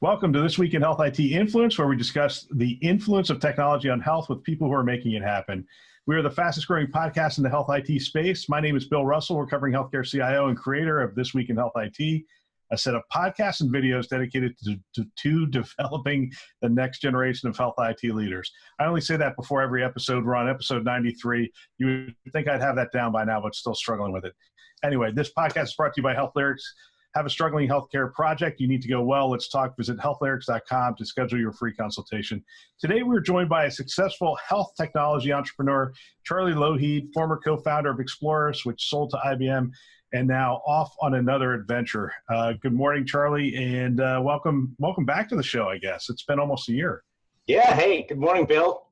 Welcome to This Week in Health IT Influence, where we discuss the influence of technology on health with people who are making it happen. We are the fastest growing podcast in the health IT space. My name is Bill Russell. We're covering healthcare CIO and creator of This Week in Health IT, a set of podcasts and videos dedicated to developing the next generation of health IT leaders. I only say that before every episode. We're on episode 93. You would think I'd have that down by now, but still struggling with it. Anyway, this podcast is brought to you by Health Lyrics. Have a struggling healthcare project? You need to go well. Let's talk. Visit healthlyrics.com to schedule your free consultation. Today, we're joined by a successful health technology entrepreneur, Charlie Lougheed, former co-founder of Explorers, which sold to IBM, and now off on another adventure. Good morning, Charlie, and welcome back to the show, I guess. It's been almost a year. Yeah, hey, good morning, Bill.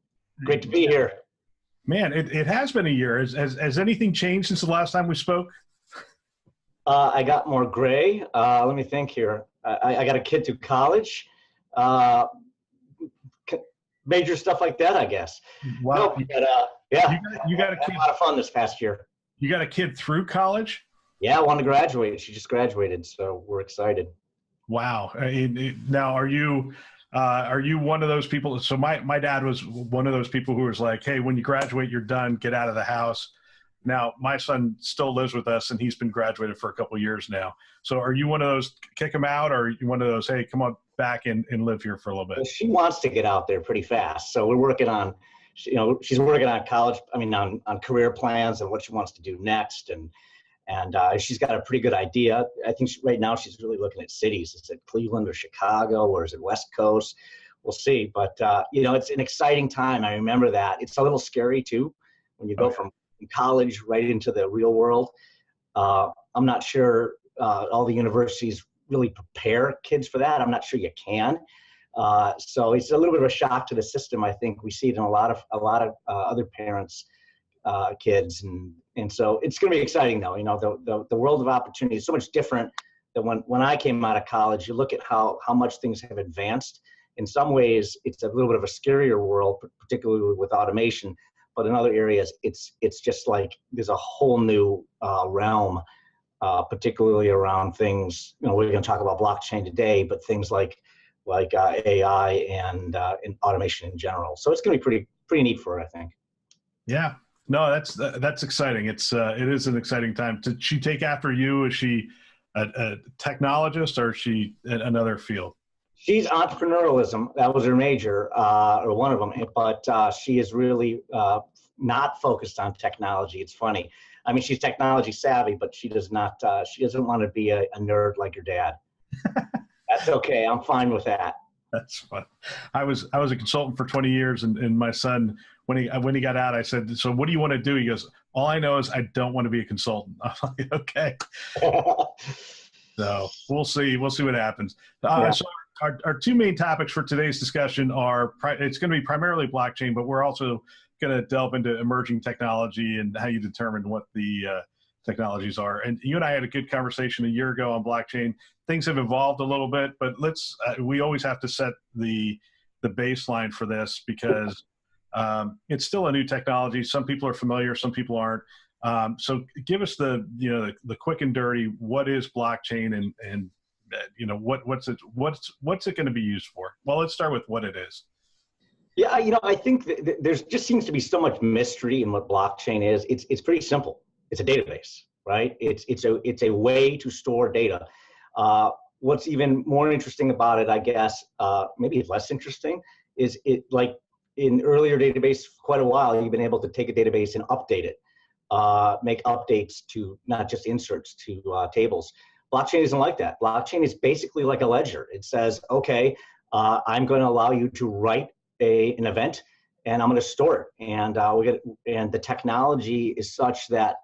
Great to be here. Man, it has been a year. Has anything changed since the last time we spoke? I got more gray. Let me think here. I got a kid through college. Major stuff like that, I guess. Wow. No, but, yeah. You got a kid. Had a lot of fun this past year. You got a kid through college? Yeah, I want to graduate. She just graduated, so we're excited. Wow. Now, are you one of those people? So my dad was one of those people who was like, hey, when you graduate, you're done. Get out of the house. Now, my son still lives with us, and he's been graduated for a couple of years now. So are you one of those, kick him out, or are you one of those, hey, come on back and live here for a little bit? Well, she wants to get out there pretty fast. So we're working on, she's working on college, on career plans and what she wants to do next. And she's got a pretty good idea. I think right now she's really looking at cities. Is it Cleveland or Chicago, or is it West Coast? We'll see. But, it's an exciting time. I remember that. It's a little scary, too, when you go from college right into the real world. I'm not sure all the universities really prepare kids for that. I'm not sure you can. So it's a little bit of a shock to the system. I think we see it in a lot of other parents' kids, and so it's going to be exciting though. The world of opportunity is so much different than when I came out of college. You look at how much things have advanced. In some ways, it's a little bit of a scarier world, particularly with automation. But in other areas, it's just like there's a whole new realm, particularly around things. We're going to talk about blockchain today, but things like AI and automation in general. So it's going to be pretty neat for her, I think. Yeah, no, that's exciting. It is an exciting time. Did she take after you? Is she a technologist, or is she in another field? She's entrepreneurialism. That was her major, or one of them. But she is really not focused on technology. It's funny. I mean, she's technology savvy, but she does not. She doesn't want to be a nerd like your dad. That's okay. I'm fine with that. That's fun. I was a consultant for 20 years, and my son, when he got out, I said, "So what do you want to do?" He goes, "All I know is I don't want to be a consultant." I'm like, "Okay." So we'll see. We'll see what happens. Yeah. So our two main topics for today's discussion are, it's going to be primarily blockchain, but we're also going to delve into emerging technology and how you determine what the technologies are. And you and I had a good conversation a year ago on blockchain. Things have evolved a little bit, but we always have to set the baseline for this, because it's still a new technology. Some people are familiar, some people aren't. So give us the quick and dirty. What is blockchain, and what's it going to be used for? Well, let's start with what it is. Yeah, I think there's just seems to be so much mystery in what blockchain is. It's pretty simple. It's a database, right? It's a way to store data. What's even more interesting about it, I guess, maybe less interesting, is it, like in earlier database, quite a while, you've been able to take a database and update it, make updates to not just inserts to tables. Blockchain isn't like that. Blockchain is basically like a ledger. It says, okay, I'm going to allow you to write an event, and I'm going to store it. And the technology is such that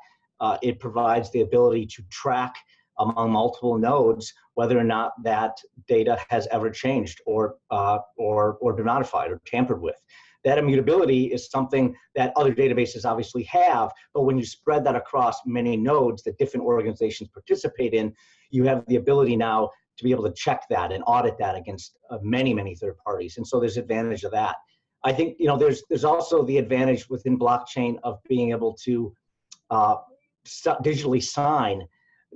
it provides the ability to track among multiple nodes whether or not that data has ever changed or been modified or tampered with. That immutability is something that other databases obviously have, but when you spread that across many nodes that different organizations participate in, you have the ability now to be able to check that and audit that against many, many third parties. And so there's advantage of that. I think, there's also the advantage within blockchain of being able to digitally sign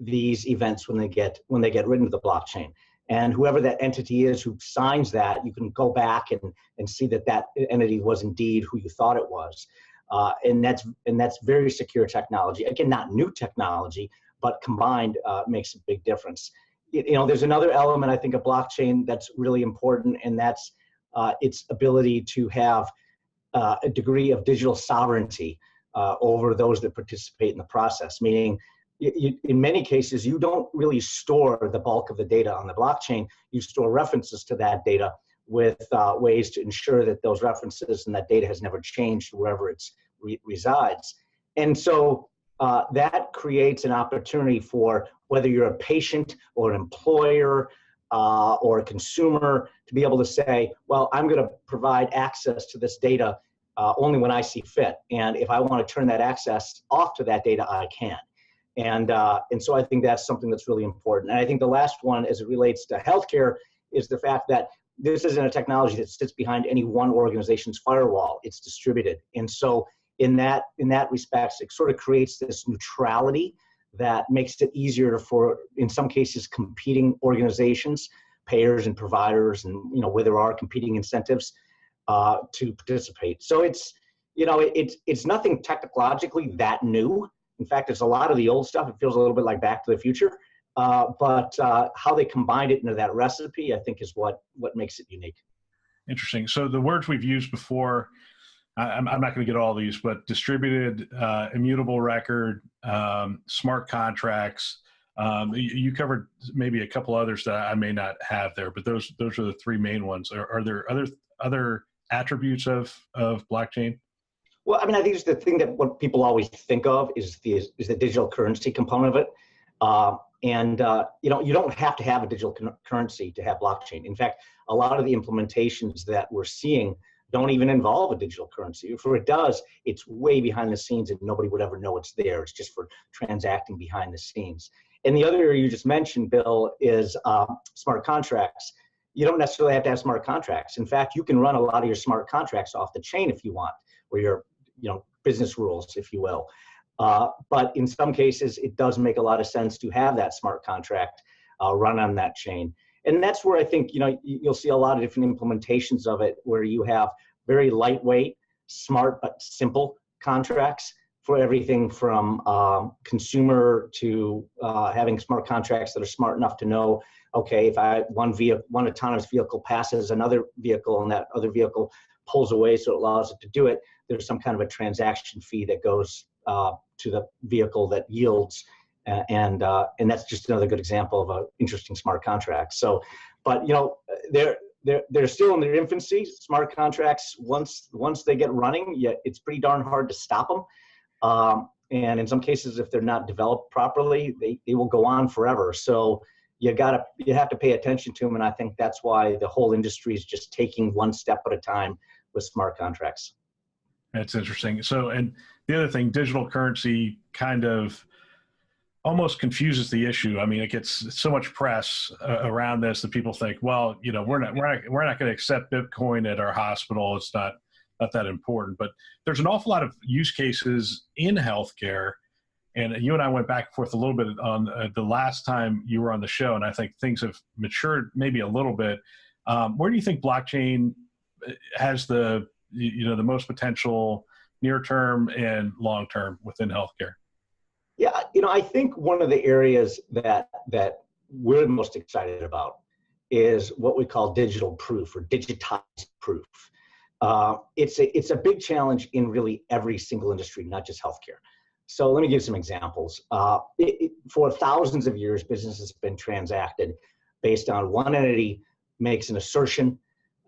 these events when they get written to the blockchain. And whoever that entity is who signs that, you can go back and see that that entity was indeed who you thought it was. And that's very secure technology. Again, not new technology, but combined makes a big difference. There's another element, I think, of blockchain that's really important, and that's its ability to have a degree of digital sovereignty over those that participate in the process, meaning in many cases, you don't really store the bulk of the data on the blockchain. You store references to that data with ways to ensure that those references and that data has never changed wherever it resides. And so that creates an opportunity for whether you're a patient or an employer or a consumer to be able to say, well, I'm going to provide access to this data only when I see fit. And if I want to turn that access off to that data, I can. And so I think that's something that's really important. And I think the last one, as it relates to healthcare, is the fact that this isn't a technology that sits behind any one organization's firewall. It's distributed. And so in that respect, it sort of creates this neutrality that makes it easier for, in some cases, competing organizations, payers and providers, and where there are competing incentives to participate. So it's nothing technologically that new. In fact, it's a lot of the old stuff. It feels a little bit like Back to the Future. But how they combined it into that recipe, I think, is what makes it unique. Interesting. So the words we've used before, I'm not going to get all these, but distributed, immutable record, smart contracts. You covered maybe a couple others that I may not have there, but those are the three main ones. Are there other attributes of blockchain? Well, I mean, I think it's the thing that what people always think of is the digital currency component of it. You don't have to have a digital currency to have blockchain. In fact, a lot of the implementations that we're seeing don't even involve a digital currency. If it does, it's way behind the scenes and nobody would ever know it's there. It's just for transacting behind the scenes. And the other area you just mentioned, Bill, is smart contracts. You don't necessarily have to have smart contracts. In fact, you can run a lot of your smart contracts off the chain if you want, or your business rules, if you will. But in some cases, it does make a lot of sense to have that smart contract run on that chain. And that's where I think, you'll see a lot of different implementations of it, where you have very lightweight, smart, but simple contracts for everything from consumer to having smart contracts that are smart enough to know, okay, if one autonomous vehicle passes another vehicle and that other vehicle pulls away so it allows it to do it, there's some kind of a transaction fee that goes to the vehicle that yields, and that's just another good example of an interesting smart contract. So, but they're still in their infancy. Smart contracts, once they get running, it's pretty darn hard to stop them. And in some cases, if they're not developed properly, they will go on forever. So you have to pay attention to them, and I think that's why the whole industry is just taking one step at a time with smart contracts. That's interesting. So, and the other thing, digital currency kind of almost confuses the issue. I mean, it gets so much press around this that people think, well, we're not going to accept Bitcoin at our hospital. It's not that important. But there's an awful lot of use cases in healthcare, and you and I went back and forth a little bit on the last time you were on the show, and I think things have matured maybe a little bit. Where do you think blockchain has the most potential near term and long term within healthcare? Yeah, I think one of the areas that we're most excited about is what we call digital proof or digitized proof. It's a big challenge in really every single industry, not just healthcare. So let me give some examples. For thousands of years, business has been transacted based on one entity makes an assertion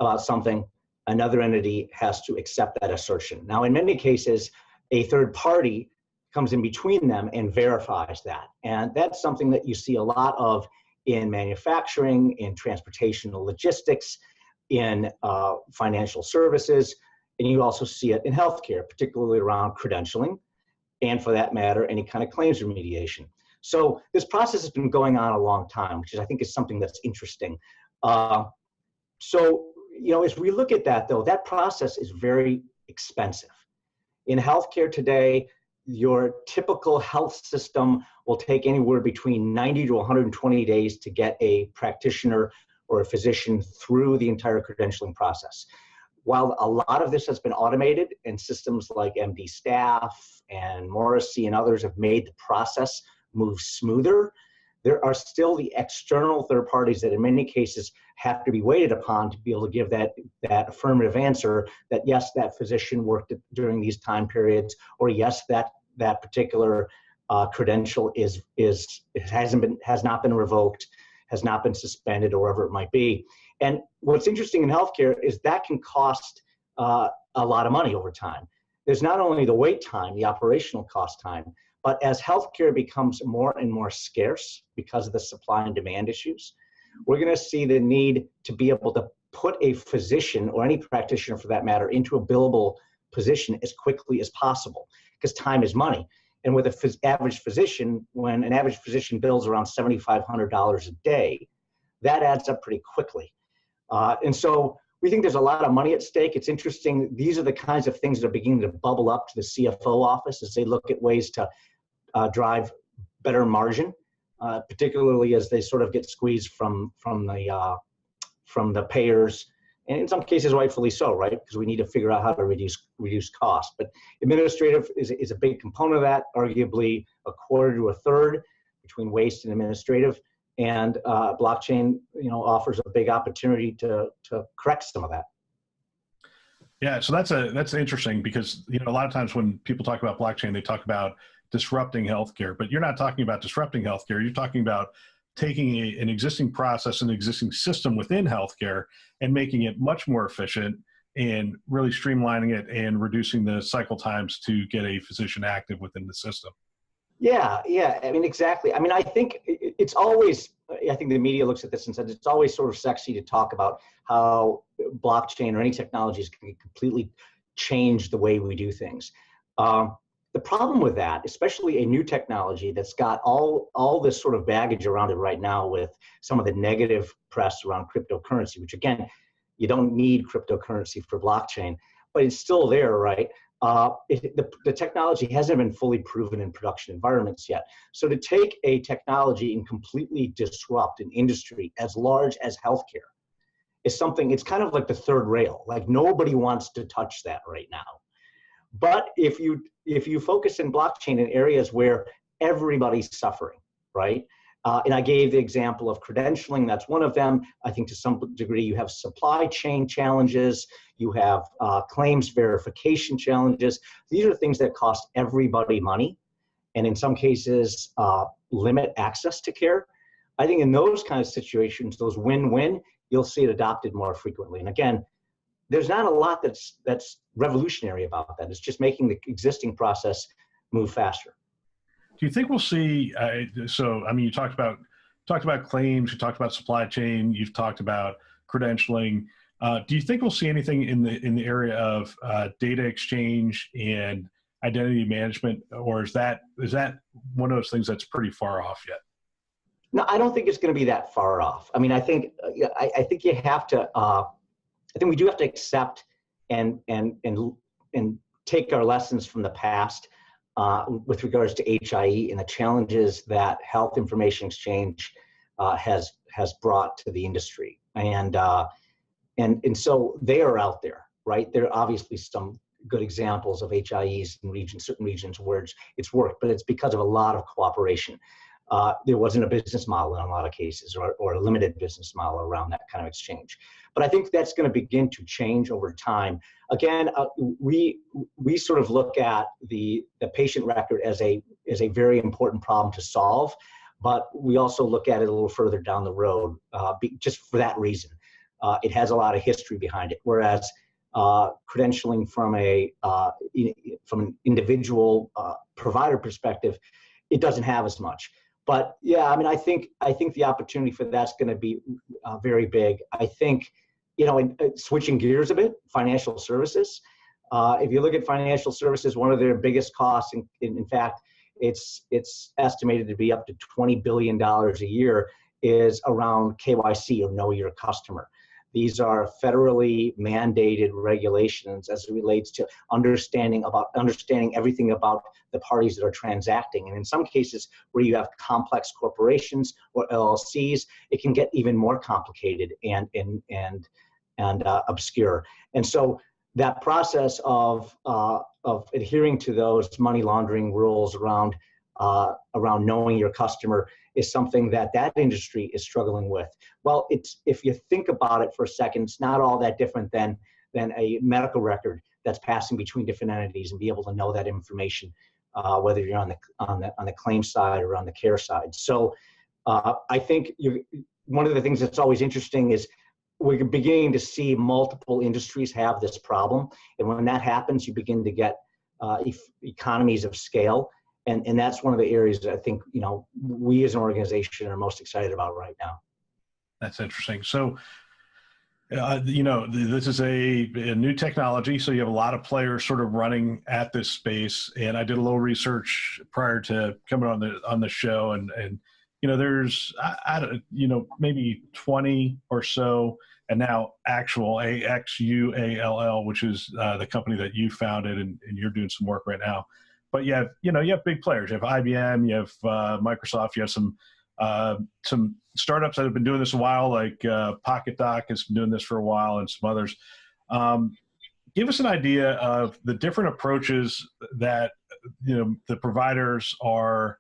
about something, another entity has to accept that assertion. Now, in many cases, a third party comes in between them and verifies that. And that's something that you see a lot of in manufacturing, in transportation and logistics, in financial services, and you also see it in healthcare, particularly around credentialing, and for that matter, any kind of claims remediation. So this process has been going on a long time, which I think is something that's interesting. So, as we look at that, though, that process is very expensive. In healthcare today, your typical health system will take anywhere between 90 to 120 days to get a practitioner or a physician through the entire credentialing process. While a lot of this has been automated and systems like MD Staff and Morrissey and others have made the process move smoother, there are still the external third parties that in many cases have to be waited upon to be able to give that affirmative answer that yes, that physician worked during these time periods, or yes, that particular credential has not been revoked, has not been suspended, or whatever it might be. And what's interesting in healthcare is that can cost a lot of money over time. There's not only the wait time, the operational cost time, but as healthcare becomes more and more scarce because of the supply and demand issues, we're going to see the need to be able to put a physician or any practitioner for that matter into a billable position as quickly as possible, because time is money. And with an average physician, when an average physician bills around $7,500 a day, that adds up pretty quickly. And so we think there's a lot of money at stake. It's interesting. These are the kinds of things that are beginning to bubble up to the CFO office as they look at ways to drive better margin, particularly as they sort of get squeezed from the payers, and in some cases rightfully so, right? Because we need to figure out how to reduce costs. But administrative is a big component of that, arguably a quarter to a third between waste and administrative. And blockchain, offers a big opportunity to correct some of that. Yeah, so that's interesting because a lot of times when people talk about blockchain, they talk about disrupting healthcare, but you're not talking about disrupting healthcare. You're talking about taking an existing process, an existing system within healthcare, and making it much more efficient and really streamlining it and reducing the cycle times to get a physician active within the system. Yeah. I mean, exactly. I mean, I think it's always, I think the media looks at this and says it's always sort of sexy to talk about how blockchain or any technologies can completely change the way we do things. The problem with that, especially a new technology that's got all this sort of baggage around it right now with some of the negative press around cryptocurrency, which again, you don't need cryptocurrency for blockchain, but it's still there, right? The technology hasn't been fully proven in production environments yet. So to take a technology and completely disrupt an industry as large as healthcare is something, it's kind of like the third rail. Like nobody wants to touch that right now. But if you focus in blockchain in areas where everybody's suffering, right? And I gave the example of credentialing, that's one of them. I think to some degree you have supply chain challenges, you have claims verification challenges. These are things that cost everybody money, and in some cases limit access to care. I think in those kind of situations, those win-win, you'll see it adopted more frequently. And again, there's not a lot that's revolutionary about that. It's just making the existing process move faster. Do you think we'll see? So, I mean, you talked about claims, you talked about supply chain, you've talked about credentialing. Do you think we'll see anything in the area of data exchange and identity management, or is that one of those things that's pretty far off yet? No, I don't think it's going to be that far off. I mean, I think you have to. I think we do have to accept and take our lessons from the past with regards to HIE and the challenges that health information exchange has brought to the industry. And so they are out there, right? There are obviously some good examples of HIEs in certain regions where it's worked, but it's because of a lot of cooperation. There wasn't a business model in a lot of cases, or a limited business model around that kind of exchange. But I think that's going to begin to change over time. Again, we sort of look at the patient record as a very important problem to solve, but we also look at it a little further down the road, just for that reason. It has a lot of history behind it, whereas credentialing from an individual provider perspective, it doesn't have as much. But yeah, I mean, I think the opportunity for that's going to be very big. I think, switching gears a bit, financial services. If you look at financial services, one of their biggest costs, in fact, it's estimated to be up to $20 billion a year, is around KYC, or know your customer. These are federally mandated regulations as it relates to understanding everything about the parties that are transacting. And in some cases where you have complex corporations or LLCs, it can get even more complicated and obscure. And so that process of adhering to those money laundering rules around knowing your customer is something that industry is struggling with. Well, if you think about it for a second, it's not all that different than a medical record that's passing between different entities and be able to know that information, whether you're on the claim side or on the care side. So I think one of the things that's always interesting is we're beginning to see multiple industries have this problem. And when that happens, you begin to get economies of scale. And that's one of the areas that I think, we as an organization are most excited about right now. That's interesting. So, this is a new technology. So you have a lot of players sort of running at this space. And I did a little research prior to coming on the show. And there's, maybe 20 or so. And now Axuall, Axuall, which is the company that you founded and you're doing some work right now. But you have big players. You have IBM, you have Microsoft, you have some startups that have been doing this a while, like PocketDoc has been doing this for a while, and some others. Give us an idea of the different approaches that the providers or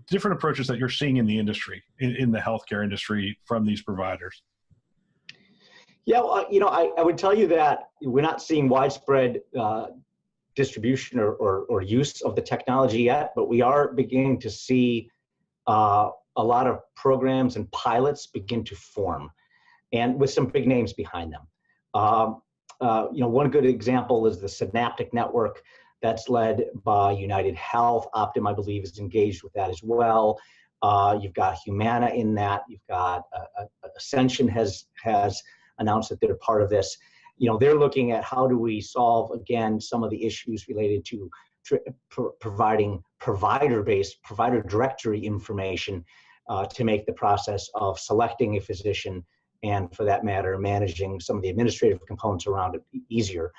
different approaches that you're seeing in the industry, in the healthcare industry from these providers. Yeah, well, I would tell you that we're not seeing widespread distribution or use of the technology yet, but we are beginning to see a lot of programs and pilots begin to form, and with some big names behind them. One good example is the Synaptic Network that's led by United Health. Optum, I believe, is engaged with that as well. You've got Humana in that. You've got Ascension has announced that they're part of this. They're looking at how do we solve, again, some of the issues related to providing provider directory information to make the process of selecting a physician and, for that matter, managing some of the administrative components around it easier.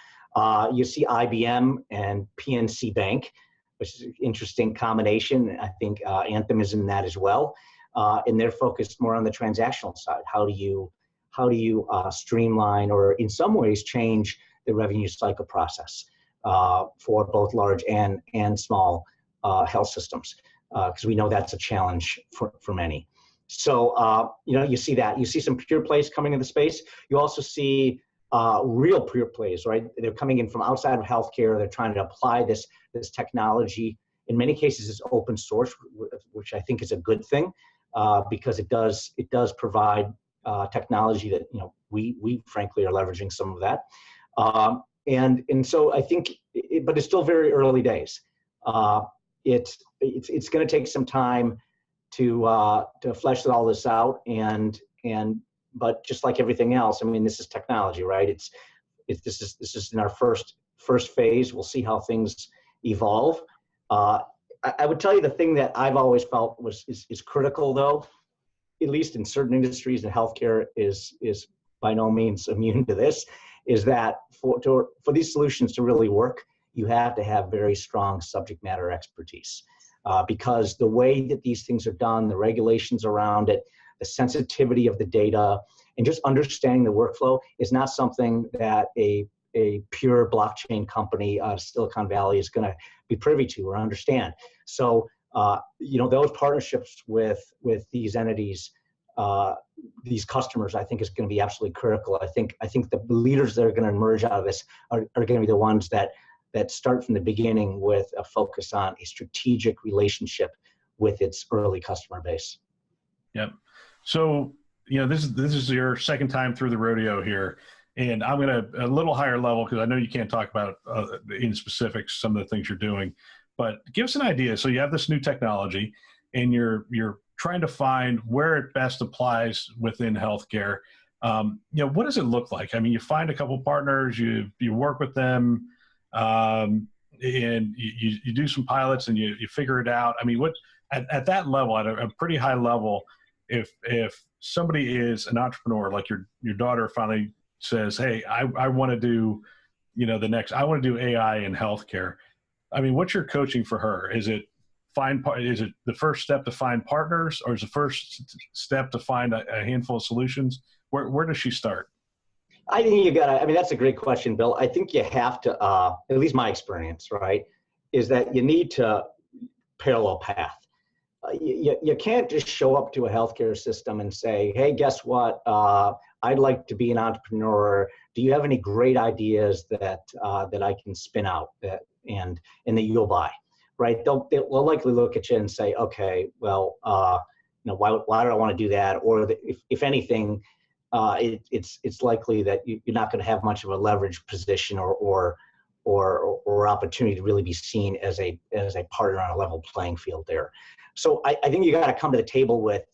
You see IBM and PNC Bank, which is an interesting combination. I think Anthem is in that as well. And they're focused more on the transactional side. How do you streamline or in some ways change the revenue cycle process for both large and small health systems? Because we know that's a challenge for many. So, you see that. You see some pure plays coming in the space. You also see real pure plays, right? They're coming in from outside of healthcare. They're trying to apply this technology. In many cases, it's open source, which I think is a good thing because it does provide technology that we frankly are leveraging some of that, and so I think, but it's still very early days. It's going to take some time to flesh all this out, but just like everything else, I mean, this is technology, right? This is in our first phase. We'll see how things evolve. I would tell you the thing that I've always felt is critical, though, at least in certain industries, and healthcare is by no means immune to this, is that for these solutions to really work, you have to have very strong subject matter expertise. Because the way that these things are done, the regulations around it, the sensitivity of the data, and just understanding the workflow is not something that a pure blockchain company out of Silicon Valley is going to be privy to or understand. So those partnerships with these entities, these customers, I think is going to be absolutely critical. I think the leaders that are going to emerge out of this are going to be the ones that start from the beginning with a focus on a strategic relationship with its early customer base. Yep. So, this is your second time through the rodeo here, and I'm going to a little higher level because I know you can't talk about in specifics some of the things you're doing. But give us an idea. So you have this new technology, and you're trying to find where it best applies within healthcare. What does it look like? I mean, you find a couple partners, you work with them, and you do some pilots, and you figure it out. I mean, what at that level, at a pretty high level, if somebody is an entrepreneur, like your daughter finally says, hey, I want to do, I want to do AI in healthcare. I mean, what's your coaching for her? Is it the first step to find partners, or is the first step to find a handful of solutions? Where does she start? I think that's a great question, Bill. I think you have to, at least my experience, right, is that you need to parallel path. You can't just show up to a healthcare system and say, hey, guess what? I'd like to be an entrepreneur. Do you have any great ideas that I can spin out and that you'll buy, right? They'll likely look at you and say, okay, well, why do I want to do that? Or if anything, it's likely that you're not going to have much of a leverage position or opportunity to really be seen as a partner on a level playing field there. So I think you got to come to the table with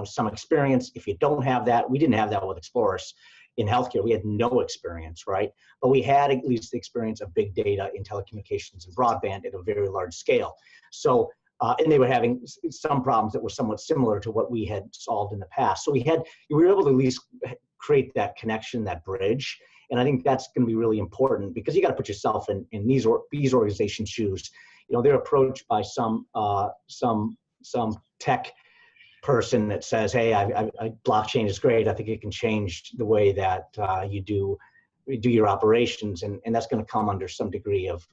some experience. If you don't have that, we didn't have that with Explorus in healthcare. We had no experience, right? But we had at least the experience of big data in telecommunications and broadband at a very large scale. So and they were having some problems that were somewhat similar to what we had solved in the past. So we were able to at least create that connection, that bridge. And I think that's going to be really important, because you got to put yourself in these organizations' shoes. They're approached by some tech person that says, "Hey, blockchain is great. I think it can change the way that you do your operations," and that's going to come under some degree of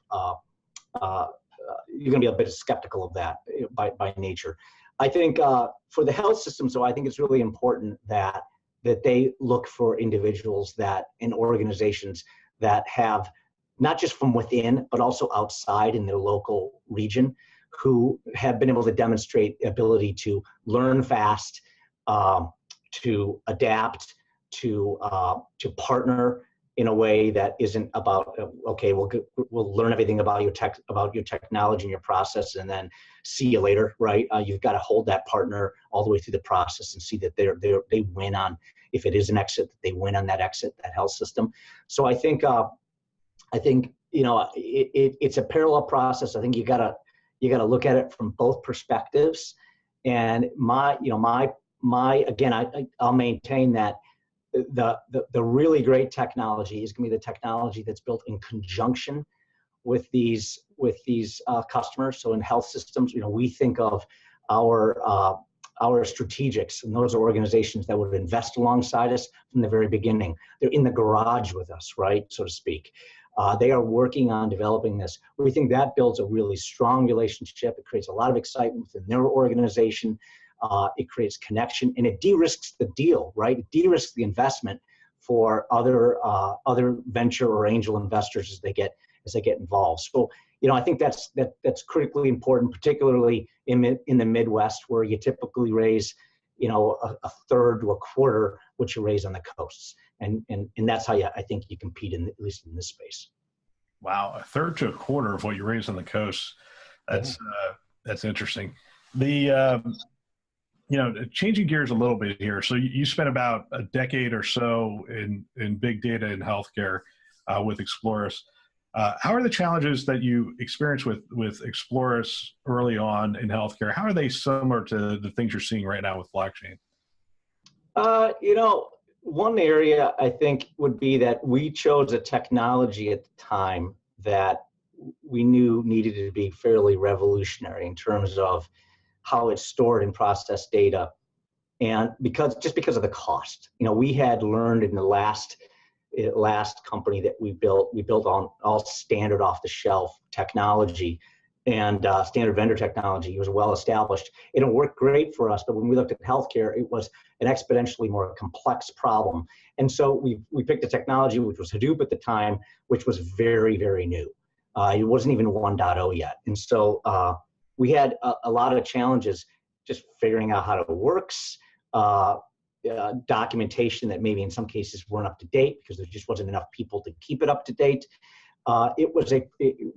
you're going to be a bit skeptical of that by nature. I think for the health system, so I think it's really important that they look for individuals and organizations that have, not just from within, but also outside in their local region, who have been able to demonstrate ability to learn fast, to adapt, to partner in a way that isn't about, okay, we'll learn everything about your technology and your process, and then see you later, right? You've got to hold that partner all the way through the process and see that they win on, if it is an exit, that they win on that exit, that health system. So I think it's a parallel process. I think you gotta look at it from both perspectives. And I'll maintain that the really great technology is going to be the technology that's built in conjunction with these customers. So in health systems, we think of our strategics, and those are organizations that would invest alongside us from the very beginning. They're in the garage with us, right, so to speak. They are working on developing this. We think that builds a really strong relationship. It creates a lot of excitement within their organization. It creates connection, and it de-risks the deal, right? It de-risks the investment for other venture or angel investors as they get involved. So, I think that's critically important, particularly in the Midwest, where you typically raise, a third to a quarter what you raise on the coasts, and that's how I think you compete at least in this space. Wow, a third to a quarter of what you raise on the coasts. That's interesting. Changing gears a little bit here. So you spent about a decade or so in big data in healthcare with Explorus. How are the challenges that you experienced with Explorus early on in healthcare? How are they similar to the things you're seeing right now with blockchain? One area I think would be that we chose a technology at the time that we knew needed to be fairly revolutionary in terms of how it's stored and processed data. And because of the cost, we had learned in the last company that we built on all standard off the shelf technology, and standard vendor technology. It was well established. It worked great for us, but when we looked at healthcare, it was an exponentially more complex problem. And so we picked a technology which was Hadoop at the time, which was very, very new. It wasn't even 1.0 yet. And so we had a lot of challenges just figuring out how it works, documentation that maybe in some cases weren't up to date because there just wasn't enough people to keep it up to date.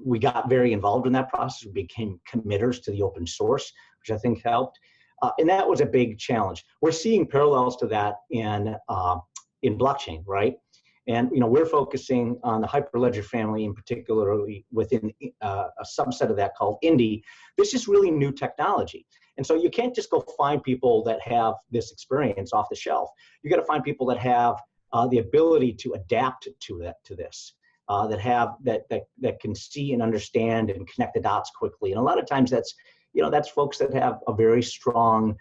We got very involved in that process. We became committers to the open source, which I think helped. And that was a big challenge. We're seeing parallels to that in blockchain, right? And we're focusing on the Hyperledger family, in particularly within a subset of that called Indy. This is really new technology. And so you can't just go find people that have this experience off the shelf. You got to find people that have the ability to adapt to this, that can see and understand and connect the dots quickly. And a lot of times that's folks that have a very strong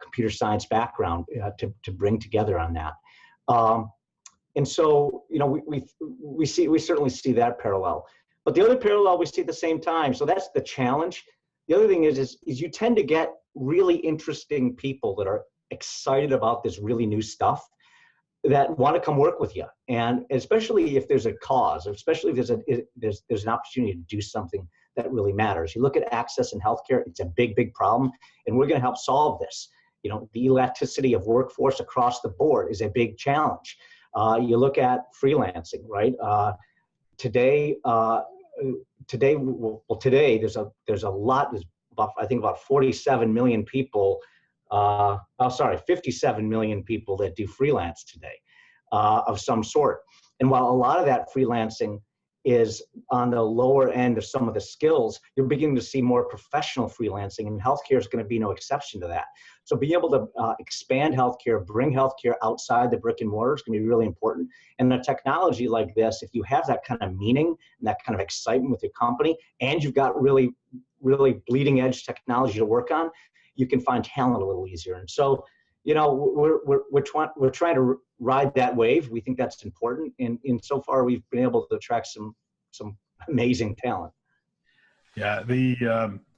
computer science background to bring together on that. And so, we certainly see that parallel. But the other parallel we see at the same time, so that's the challenge. The other thing is you tend to get really interesting people that are excited about this really new stuff that want to come work with you. And especially if there's a cause, or especially if there's an opportunity to do something that really matters. You look at access in healthcare, it's a big, big problem, and we're going to help solve this. The elasticity of workforce across the board is a big challenge. You look at freelancing, right? Today there's a lot. There's about 47 million people. 57 million people that do freelance today of some sort. And while a lot of that freelancing is on the lower end of some of the skills, you're beginning to see more professional freelancing, and healthcare is going to be no exception to that. So being able to expand healthcare, bring healthcare outside the brick and mortar is going to be really important. And a technology like this, if you have that kind of meaning and that kind of excitement with your company, and you've got really, really bleeding edge technology to work on, you can find talent a little easier. And so, we're trying to ride that wave. We think that's important. And so far, we've been able to attract some amazing talent. Yeah,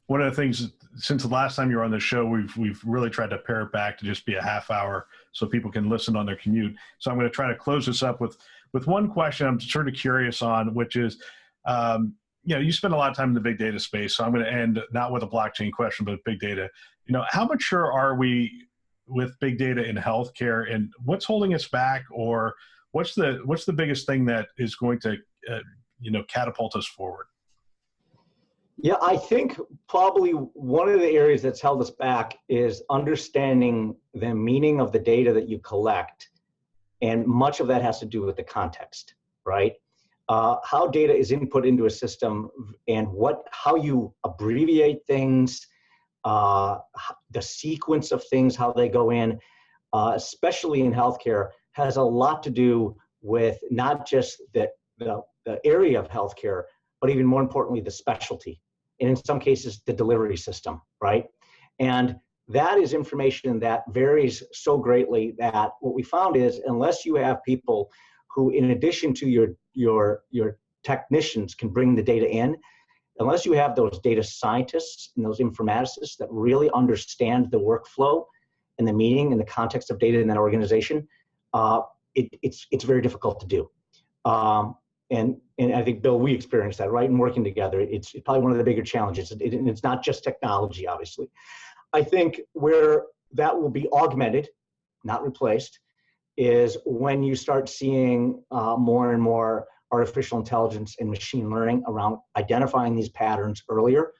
one of the things since the last time you were on the show, we've really tried to pare it back to just be a half hour so people can listen on their commute. So I'm going to try to close this up with one question I'm sort of curious on, which is, you spend a lot of time in the big data space. So I'm going to end not with a blockchain question, but big data. How mature are we with big data in healthcare, and what's holding us back, or what's the biggest thing that is going to catapult us forward? Yeah, I think probably one of the areas that's held us back is understanding the meaning of the data that you collect, and much of that has to do with the context, right? How data is input into a system, and how you abbreviate things, the sequence of things, how they go in, especially in healthcare, has a lot to do with not just the area of healthcare, but even more importantly, the specialty, and in some cases, the delivery system, right? And that is information that varies so greatly that what we found is, unless you have people who, in addition to your technicians, can bring the data in, unless you have those data scientists and those informaticists that really understand the workflow and the meaning and the context of data in that organization, it's very difficult to do. And I think, Bill, we experienced that, right? And working together, it's probably one of the bigger challenges. And it's not just technology, obviously. I think where that will be augmented, not replaced, is when you start seeing more and more artificial intelligence and machine learning around identifying these patterns earlier,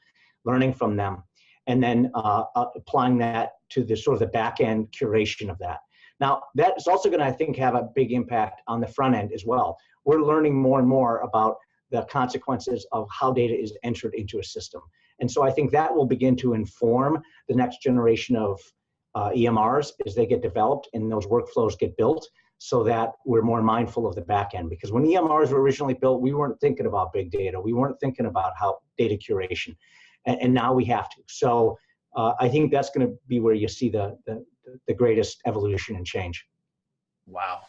learning from them, and then applying that to the sort of the back end curation of that. Now, that is also going to, I think, have a big impact on the front end as well. We're learning more and more about the consequences of how data is entered into a system. And so I think that will begin to inform the next generation of EMRs as they get developed and those workflows get built, so that we're more mindful of the back end. Because when EMRs were originally built, we weren't thinking about big data. We weren't thinking about how data curation. And now we have to. So I think that's going to be where you see the greatest evolution and change. Wow.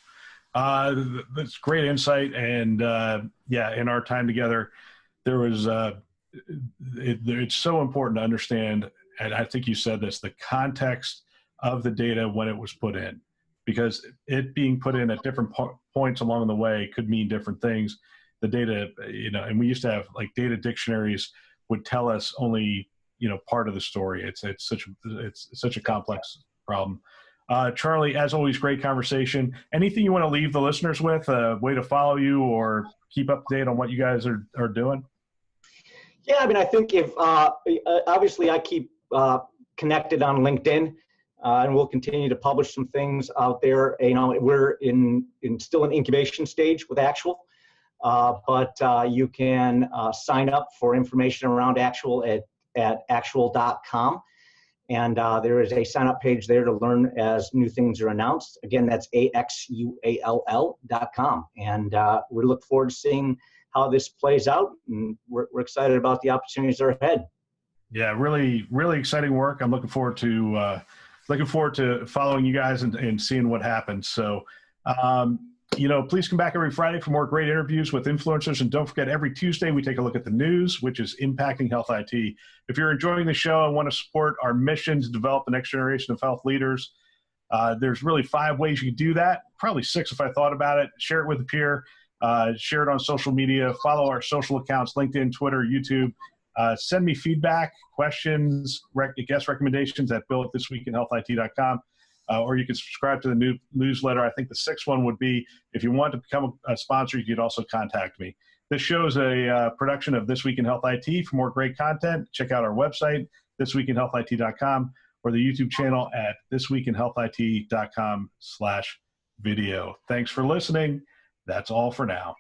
That's great insight. And in our time together, there was, it's so important to understand, and I think you said this, the context of the data when it was put in, because it being put in at different points along the way could mean different things. The data, and we used to have like data dictionaries would tell us only, part of the story. It's such a complex problem. Charlie, as always, great conversation. Anything you want to leave the listeners with, a way to follow you or keep up to date on what you guys are doing? Yeah, I mean, I think if, obviously I keep connected on LinkedIn, and we'll continue to publish some things out there. We're still in incubation stage with Axuall, but you can sign up for information around Axuall at axuall.com. And there is a sign-up page there to learn as new things are announced. Again, that's axuall.com. And we look forward to seeing how this plays out. And we're excited about the opportunities that are ahead. Yeah, really, really exciting work. I'm looking forward to following you guys and seeing what happens. So, please come back every Friday for more great interviews with influencers. And don't forget, every Tuesday we take a look at the news, which is impacting health IT. If you're enjoying the show and want to support our mission to develop the next generation of health leaders, there's really 5 ways you can do that. Probably 6 if I thought about it. Share it with a peer. Share it on social media. Follow our social accounts, LinkedIn, Twitter, YouTube. Send me feedback, questions, guest recommendations at bill@thisweekinhealthit.com. Or you can subscribe to the new newsletter. I think the 6th one would be, if you want to become a sponsor, you could also contact me. This show is a production of This Week in Health IT. For more great content, check out our website, thisweekinhealthit.com, or the YouTube channel at thisweekinhealthit.com/video. Thanks for listening. That's all for now.